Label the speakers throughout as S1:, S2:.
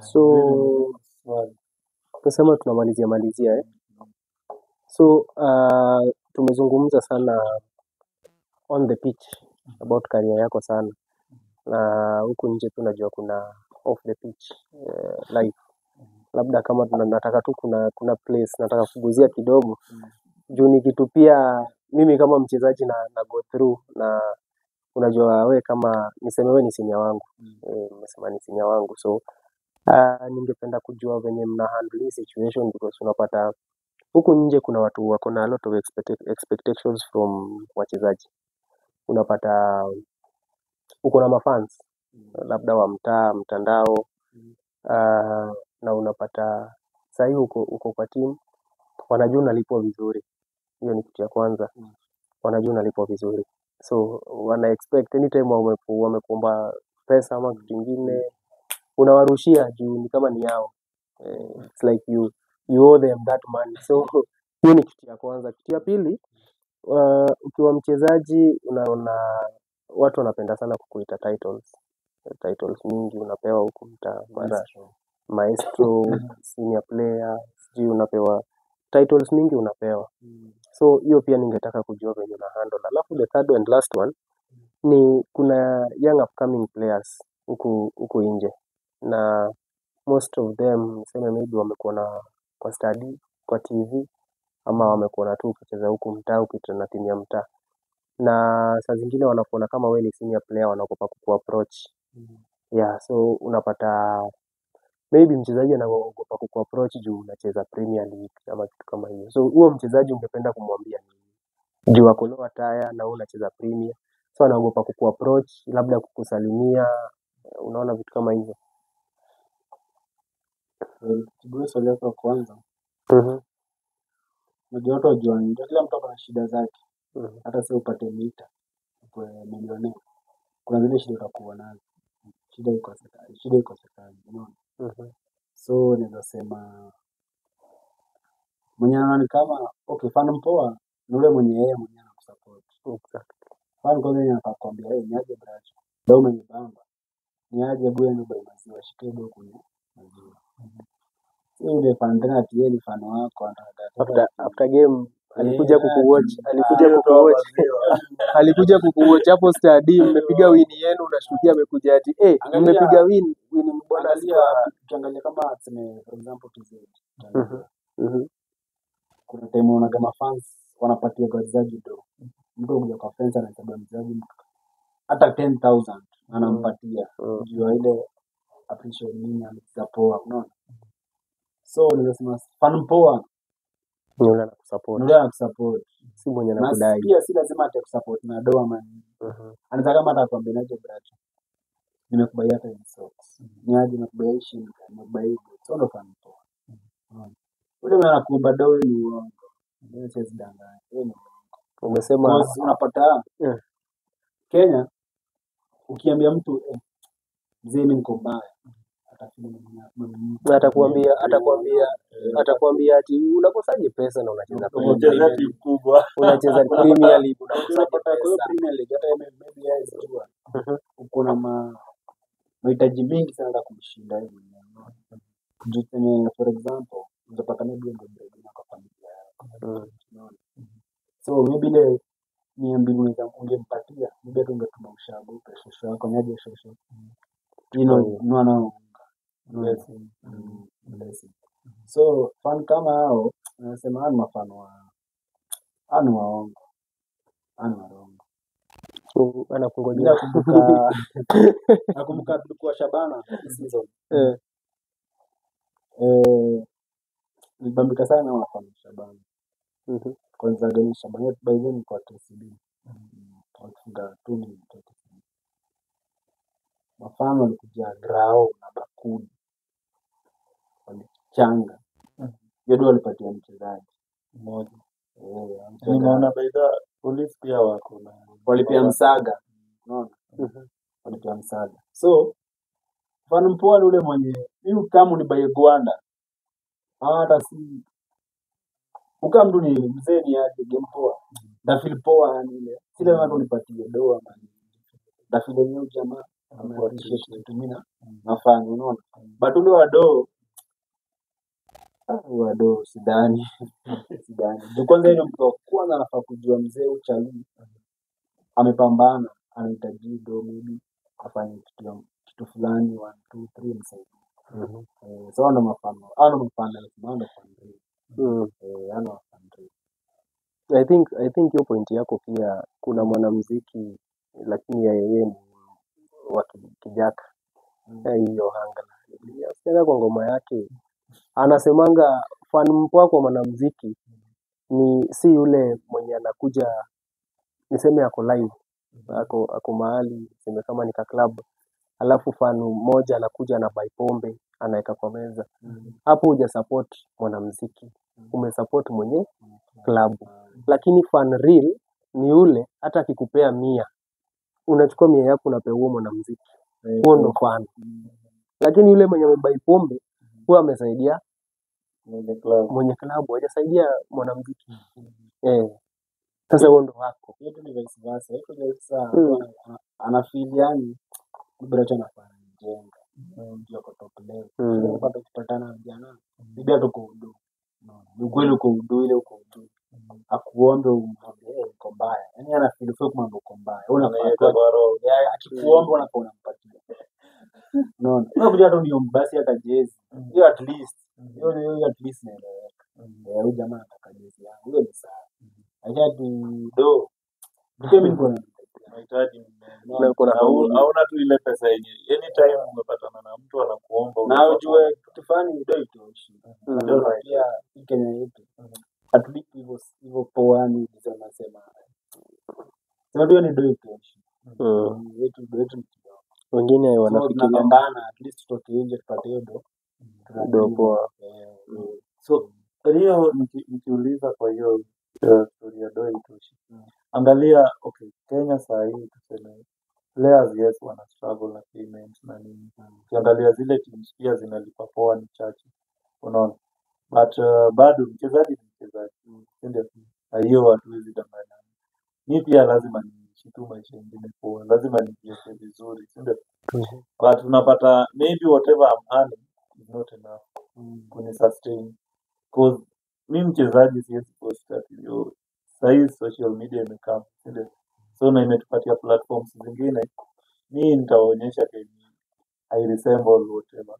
S1: So tuseme tunamalizia So tumezungumza sana on the pitch about career yako sana, na huku nje tunajua kuna off the pitch life. Labda kama tunataka tu kuna place nataka kuguzia kidogo juu ni kitu pia mimi kama mchezaji na go through, na unajua we kama niseme we ni senior wangu, nimesema ni senior wangu, so ningependa kujua venye mna handle hii situation, because unapata huku nje kuna watu wako na a lot of expectations from wachezaji. Unapata uko na mafans labda wa mtandao, na unapata sahi uko kwa team, wanajua unalipwa vizuri. Hiyo ni kitu ya kwanza, wanajua unalipwa vizuri, so wana expect anytime wamekuomba pesa ama kitu kingine unawarushia juu ni kama ni yao. It's like you owe them that money. So hiyo ni kitu ya kwanza. Kitu ya pili, ukiwa mchezaji unaona watu wanapenda sana kukuita titles mingi unapewa huku mtaa, mara maestro, senior player, sijui unapewa titles mingi unapewa. So hiyo pia ningetaka kujua venye una handle. Alafu the third and last one ni kuna young upcoming players huku nje, na most of them niseme maybe wamekuona kwa study, kwa TV, ama wamekuona tu ukicheza huku mtaa ukicheza na timu ya mtaa, na saa zingine wanakuona kama wewe ni senior player, wanaogopa kukuapproach. So unapata maybe mchezaji anaogopa kukuapproach juu unacheza Premier League ama kitu kama hiyo. So huo mchezaji ungependa kumwambia nini? Juu ako lower tier na wewe unacheza Premier, so anaogopa kukuapproach, labda kukusalimia, unaona vitu kama hizo.
S2: Kibuwe swali yako ya kwanza. Unajua watu wajua ndio kila mtu ana shida zake. Hata sio upate mita kwa milioni. Kuna zile shida utakuwa nazo. Shida iko sekali, unaona? So naweza sema mwenye anaona kama okay, fan mpoa ni yule mwenye yeye mwenyewe anakusupport. Fan kwanza yeye anakuambia ni aje bracho. Ndio umenibamba. Ni aje bwana ndio maziwa shike ndio kwenye maziwa. Ile fan tena tieni fan wako anataka
S1: after game alikuja kukuwatch alikuja kukuwatch hapo stadium, mmepiga win yenu, unashuhudia amekuja ati mmepiga win
S2: mbona ukiangalia kama tuseme for example TZ. Kuna time unaona kama fans wanapatia wachezaji do. Mtu mmoja kwa fans anachagua mchezaji hata 10,000 anampatia juu ile appreciate nini anakusupport, unaona? So ninasema fan poa
S1: ndio anakusupport, si mwenye anakudai.
S2: Pia si lazima atakusupport na doa man. Anataka kama atakwambia naje bracho, nimekubaia hata hizo socks, ni aje nimekubaia shilingi, nimekubaia so ndo fan poa. Ule anakuomba doa ni uongo, ndio chezi danganya.
S1: Umesema
S2: unapata Kenya ukiambia mtu mzee mimi niko mbaya,
S1: atakwambia ati unakosaje pesa na unacheza Premier League kubwa, unacheza Premier League, unapata
S2: kwa Premier League hata maybe yeye jua uko na mahitaji mengi sana za kumshinda yeye. Juu for example unapata maybe ndio breadwinner kwa familia yako, so maybe ile ni mbinu za ungempatia maybe tungetuma ushago pesa yako nyaje shosho, no blessing. So fan kama hao nasema ana mfano wa ana waongo,
S1: so anakungojea.
S2: Nakumbuka tulikuwa Shabana season nilibambika sana na wafano Shabana. Kwanza gani Shabana by then kwa TCB tukafunga 2 mtoto. Mafano walikuja grao na bakuli walichanga yote walipatia mchezaji mmoja.
S3: Nimeona baidha polisi pia wako na
S2: walipia msaga, unaona? Walipia msaga. So fan mpoa yule mwenye hiyo kama ni baye Gwanda hata si ukamdu ni mzee ni aje game poa ndafeel poa yani ile sile watu nipatie doa ama ndafeel yenyewe jamaa appreciate kitu mimi nafanya unaona but ule wado sidani Juu kwanza ile mtu wa kwanza anafaa kujua mzee uchali amepambana anahitaji do maybe afanye kitu fulani 1 2 3 msaidie. So ana mapambano ana
S1: I think hiyo point yako pia, kuna mwanamuziki lakini yeye ni wa kijaka hiyo hanga tena kwa ngoma yake anasemanga fan mpwa kwa mwanamuziki ni si yule mwenye anakuja niseme ako live ako mahali niseme kama ni ka club alafu fan mmoja anakuja na buy pombe anaweka kwa meza hapo huja support mwanamuziki umesupport mwenye club. Lakini fan real ni yule hata akikupea 100 unachukua 100 yako unapea huo mwanamuziki, huo ndo fan. Lakini yule mwenye amebuy pombe huwa amesaidia mwenye club hajasaidia mwanamuziki. Sasa huo ndo wako
S2: yetu ni vice versa. Yetu ni sasa anafeel yani bora cha nafanya jenga ndio kwa top level. Unapata kupatana na vijana bibi tuko udo. Ni kweli uko udo ile uko udo. Akuombe umwambie uko mbaya. Yaani anafeel fake mambo uko mbaya. Unapata kwa roho. Akikuomba unakuwa unampatia. Unaona? Unakuja hata uniombe basi hata jezi. Hiyo at least. Hiyo at least naeleweka. Huyu jamaa anataka jezi yangu. Hiyo ni sawa. Ajabu do. Mimi niko
S3: Unahitaji hauna tu ile pesa yenyewe. Anytime umepatana na mtu anakuomba
S2: na ujue kitu fulani ndio itoshi. Ndio pia Kenya yetu. At least hivyo poa ni hizo nasema. Ndio ni ndio itoshi. Yetu ni kidogo.
S1: Wengine wanafikiria
S2: tunapambana at least tutoke nje tupate
S1: ndio poa.
S3: So hiyo nikiuliza kwa hiyo story ya doi itoshi. Angalia okay Kenya saa hii tuseme players yes wana struggle na payments na nini. Ukiangalia zile teams pia zinalipa poa ni chache. Unaona? But bado mchezaji ni mchezaji. Ndio. Hiyo hatuwezi danganya. Mimi pia lazima niishi tu maisha mengine poa. Lazima nijiweke vizuri. Ndio. But unapata maybe whatever I'm earning is not enough kuni sustain. Because mimi mchezaji siwezi post ati hiyo sasa social media imekaa ndio so na imetupatia platforms zingine mimi nitaonyesha kenye I resemble whatever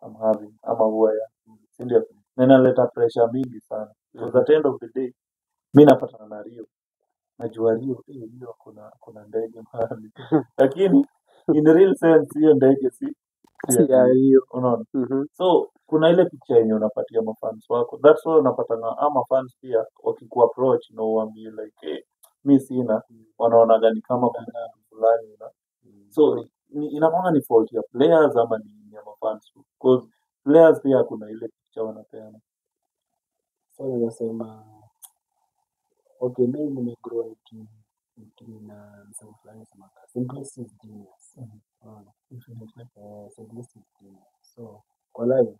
S3: I'm having ama who I am ndio na inaleta pressure mingi sana because at the end of the day mimi napata na Rio najua Rio kuna ndege mahali lakini in real sense hiyo ndege si
S1: ya hiyo
S3: unaona so kuna ile picha yenye unapatia mafans wako that's why unapata na ama fans pia wakiku approach na uambie like mimi sina wanaona gani kama kuna fulani na so inakuwa ni fault ya players ama ni ya mafans because players pia kuna ile picha wanapeana
S2: so nasema okay mimi nimegrow na msemo fulani sema simplicity is genius. Simplicity is genius. So kwa live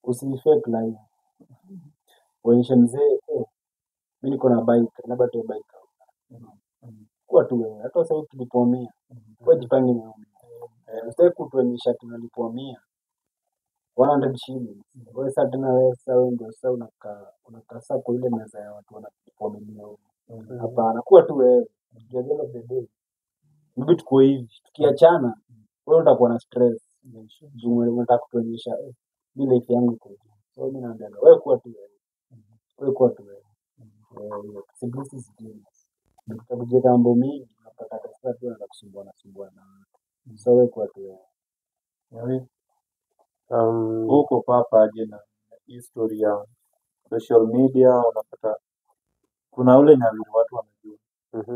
S2: usifake live onyesha mzee mimi niko na bike labda tu bike kwa tu wewe hata sasa tulipomia kwa jipange na usitaki kutuonyesha tunalipwa 100 100 shillings wewe sasa tena wewe ndio sasa unakaa sasa kwa ile meza ya watu wanalipwa milioni hapana kuwa tu wewe at the end of the day mbi tuko hivi tukiachana wewe utakuwa na stress juu unataka kutuonyesha mimi life yangu iko hivi so mimi naambia wewe kuwa tu wewe simplicity is genius ukitakuja mambo mingi unapata sasa tu anakusumbua na so wewe kuwa tu wewe
S3: huko papa aje na history ya social media unapata kuna ule nyawiri watu wanajua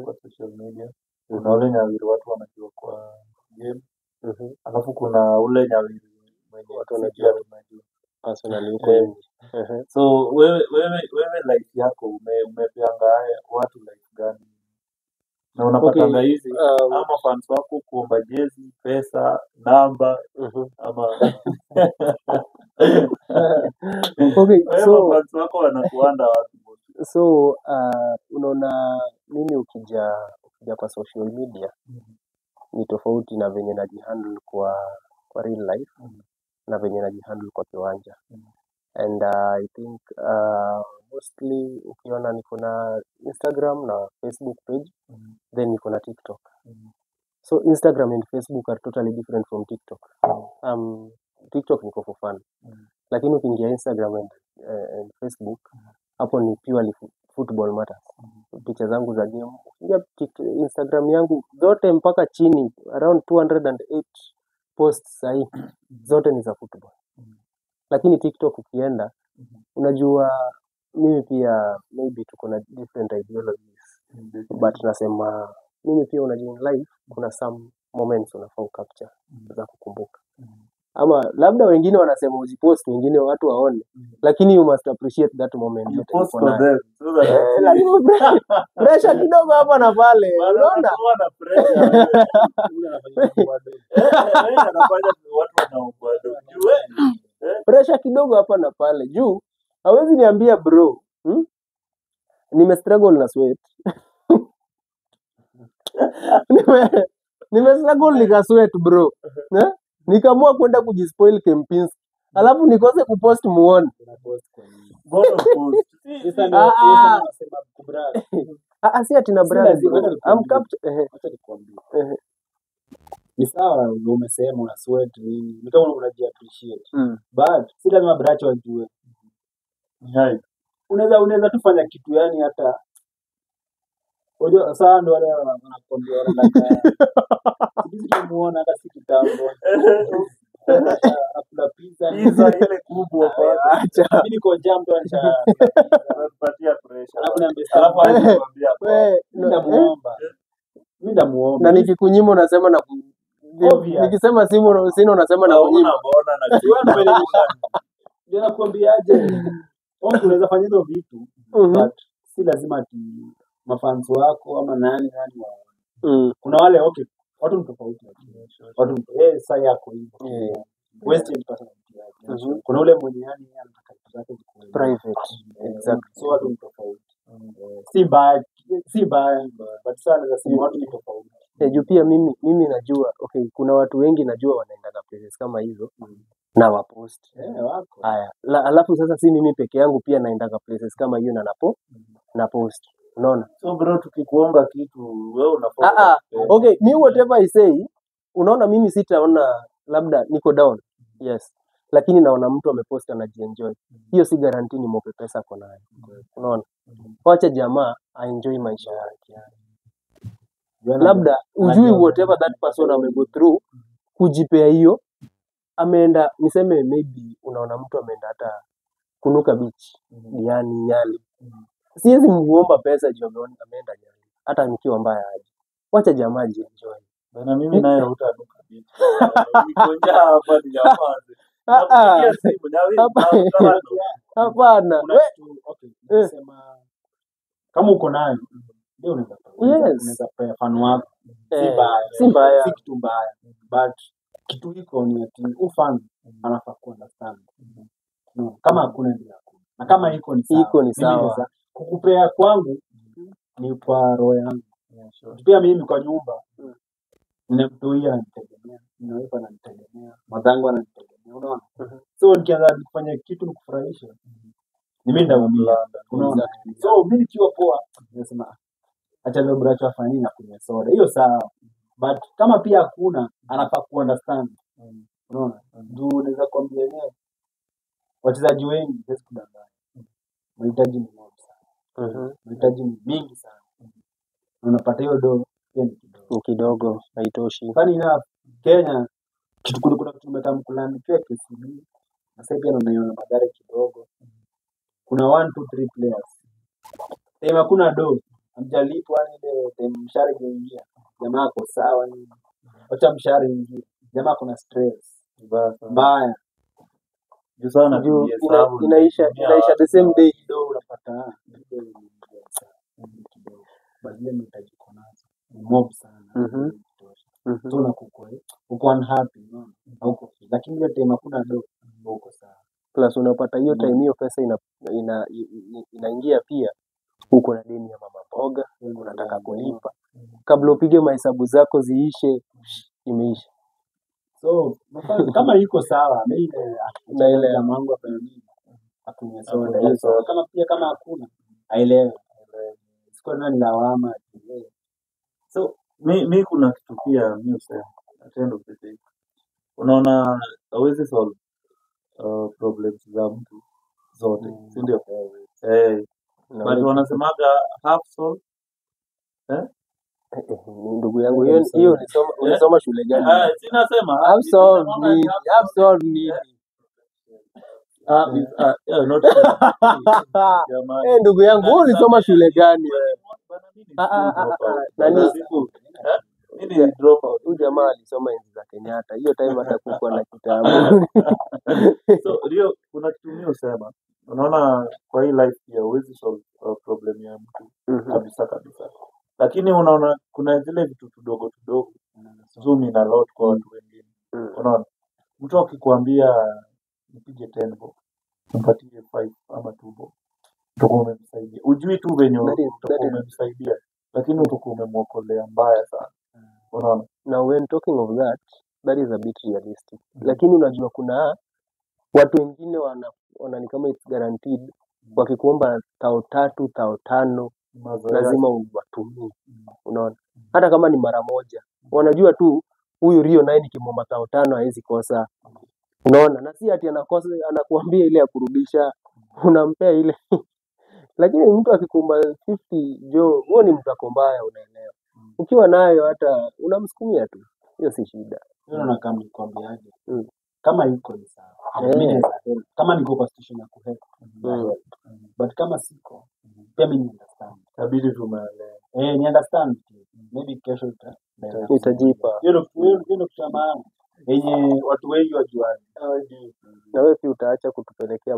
S3: kwa social media kuna ule nyawiri watu wanajua kwa game alafu kuna ule nyawiri mwenye
S1: watu wanajua personally huko
S3: so wewe life yako umepeanga watu life gani na unapatanga hizi ama fans wako kuomba jezi pesa namba ama
S1: okay so
S3: fans wako wanakuanda watu
S1: So unaona mimi ukija kwa social media ni tofauti na venye najihandle kwa real life na venye najihandle kwa kiwanja. And I think mostly ukiona niko na Instagram na Facebook page, then niko na TikTok. So Instagram and Facebook are totally different from TikTok. TikTok niko for fun. Lakini ukiingia Instagram and Facebook, hapo ni purely football matters. Picha zangu za game. Instagram yangu zote mpaka chini around 208 posts sahi. Zote ni za football. Lakini TikTok ukienda, unajua mimi pia maybe tuko na different ideologies. But nasema mimi pia unajua in life kuna some moments unafaa capture za kukumbuka. Ama labda wengine wanasema usipost, wengine watu waone, lakini you must appreciate that moment.
S3: You post for them.
S1: Pressure kidogo hapa na pale, unaona? Pressure kidogo hapa na pale. Juu hawezi niambia bro, nime struggle na sweat. Nime struggle nika sweat bro. Nikaamua kwenda kujispoil Kempinski. Alafu nikose kupost muone.
S3: Bora post.
S1: Si ati na brand. I'm capture.
S2: Ni sawa umesema una sweat nini. Ni kama unaji appreciate. But si lazima bracho wajue. Unaweza tufanya kitu yani hata unajua saa ndo wale wanakwambia wanaenda sisi tunamuona hata si kitambo. Akula pizza
S3: ile kubwa kwanza.
S1: Acha.
S2: Mimi niko jam ndo
S3: Anapatia pressure.
S2: alafu naambia
S3: Alafu anakuambia
S2: mimi ndamuomba.
S1: Na nikikunyima unasema na nikisema simu sina unasema na kunyima.
S3: Unaona na
S2: Wewe ndio nakwambiaje? Unaweza fanya hizo vitu but si lazima ati mafans wako ama nani waone. Kuna wale watu tofauti. Watu sasa yako hivyo. Wasted personality yake. Kuna ule mwenye yani anataka kitu zake
S1: Private. Exactly.
S2: So watu tofauti. Si bad but sana za simu watu tofauti.
S1: Juu pia mimi najua kuna watu wengi najua wanaenda na places kama hizo na wapost.
S2: Wako.
S1: Haya. Alafu sasa si mimi peke yangu pia naenda kwa places kama hiyo na post. Unaona?
S3: So bro tukikuomba kitu wewe unafanya.
S1: Me whatever I say, unaona mimi sitaona labda niko down. Yes. Lakini naona mtu amepost anajienjoy. Hiyo si guarantee ni mope pesa kwa nayo. Unaona? Wacha jamaa enjoy maisha yake. Labda ujui whatever that person amego through kujipea hiyo ameenda niseme maybe unaona mtu ameenda hata kunuka beach Diani Nyali. Siwezi muomba pesa juu ameenda Nyali hata nikiwa mbaya aje. Wacha jamaa enjoy.
S3: Na mimi naye hutanuka beach. Niko hapa ni jamaa.
S1: Hapana.
S2: Unasema kama uko nayo ndio unaweza pea fan wako. Si mbaya. Si kitu mbaya. But kitu iko ni ati ufan anafaa kuunderstand. Kama hakuna ndio hakuna. Na kama iko ni sawa.
S1: Iko ni sawa.
S2: Kukupea kwangu ni kwa roho yangu. Pia mimi kwa nyumba ninamtoia anitegemea. Ninaweka ananitegemea. Madhangu ananitegemea. Unaona? So nikianza kufanya kitu nikufurahisha. Mimi ndaumia. Unaona? So mimi nikiwa poa nasema acha leo bracho afanye na kunywa soda. Hiyo sawa. But kama pia hakuna anafaa kuunderstand. Unaona? Ndio unaweza kuambia yeye. Wachezaji wengi hawezi kudanganya. Mahitaji ni mob sana. Mahitaji ni mingi sana. Unapata hiyo do pia ni
S1: kidogo haitoshi.
S2: Funny enough Kenya kitu kuna kitu tumetamkulanikia KCB. Na sasa pia unaiona madhara kidogo. Kuna 1 2 3 players. Tema kuna do. Amjalipwa ile mshahara ingia. Jamaa ako sawa ni. Acha mshahara ingia. Jamaa kuna stress. Mbaya.
S3: Juu sana
S1: inaisha the same day
S2: kidogo unapata bazile mtaji kuna mob sana. So unakuwa uko unhappy unaona huko lakini ile time hakuna do huko sawa
S1: plus unapata hiyo time hiyo pesa inaingia pia uko na deni ya mama mboga, unataka kulipa. Kabla upige mahesabu zako ziishe, imeisha.
S2: So kama iko sawa, mimi
S1: Na ile
S2: jamaa wangu hapa nini akunywa soda hiyo sawa. Kama hakuna aelewe. Siko na lawama.
S3: So mi kuna kitu pia mi usema at end of the day, unaona hawezi solve problems za mtu zote, si ndio? But wanasemaga half solve
S1: ndugu yangu, hiyo ulisoma shule gani?
S3: Sinasema
S1: Half solved nini?
S3: not
S1: Ndugu yangu, wewe ulisoma shule gani? Nani?
S3: Mimi drop out.
S1: Huyu jamaa alisoma enzi za Kenyatta. Hiyo time hata kukuwa na kitabu.
S3: So ndio kuna kitu mimi usema. Unaona kwa hii life ya huwezi solve problem ya mtu kabisa. Lakini unaona kuna zile vitu tudogo zoom in a lot kwa watu wengine. Unaona mtu akikwambia nipige 10 bob, mpatie 5 ama 2 bob, utakuwa umemsaidia. Ujui tu venye utakuwa umemsaidia, lakini utakuwa umemwokolea mbaya sana. Unaona?
S1: Now when talking of that is a bit realistic. Lakini unajua kuna watu wengine wana ni kama it's guaranteed, wakikuomba 3,000, 5,000 lazima uwatumie. Unaona? Hata kama ni mara moja. Wanajua tu huyu Rio naye nikimwomba 5,000 hawezi kosa. Unaona? Na si ati anakosa, anakuambia ile ya kurudisha, unampea ile. Lakini mtu akikuomba 50 huo ni mtako mbaya, unaelewa. Ukiwa nayo hata unamsukumia tu. Hiyo si shida.
S2: Unaona kama nikwambiaje? Kama iko ni sawa. Kama niko kwa station ya kuhelp. But kama siko, pia mimi understand.
S3: Inabidi tumeelewa.
S2: Ni understand. Maybe kesho
S1: itajipa.
S2: Hiyo kitu maana yenye watu wengi wajuani.
S1: Na wewe pia utaacha kutupelekea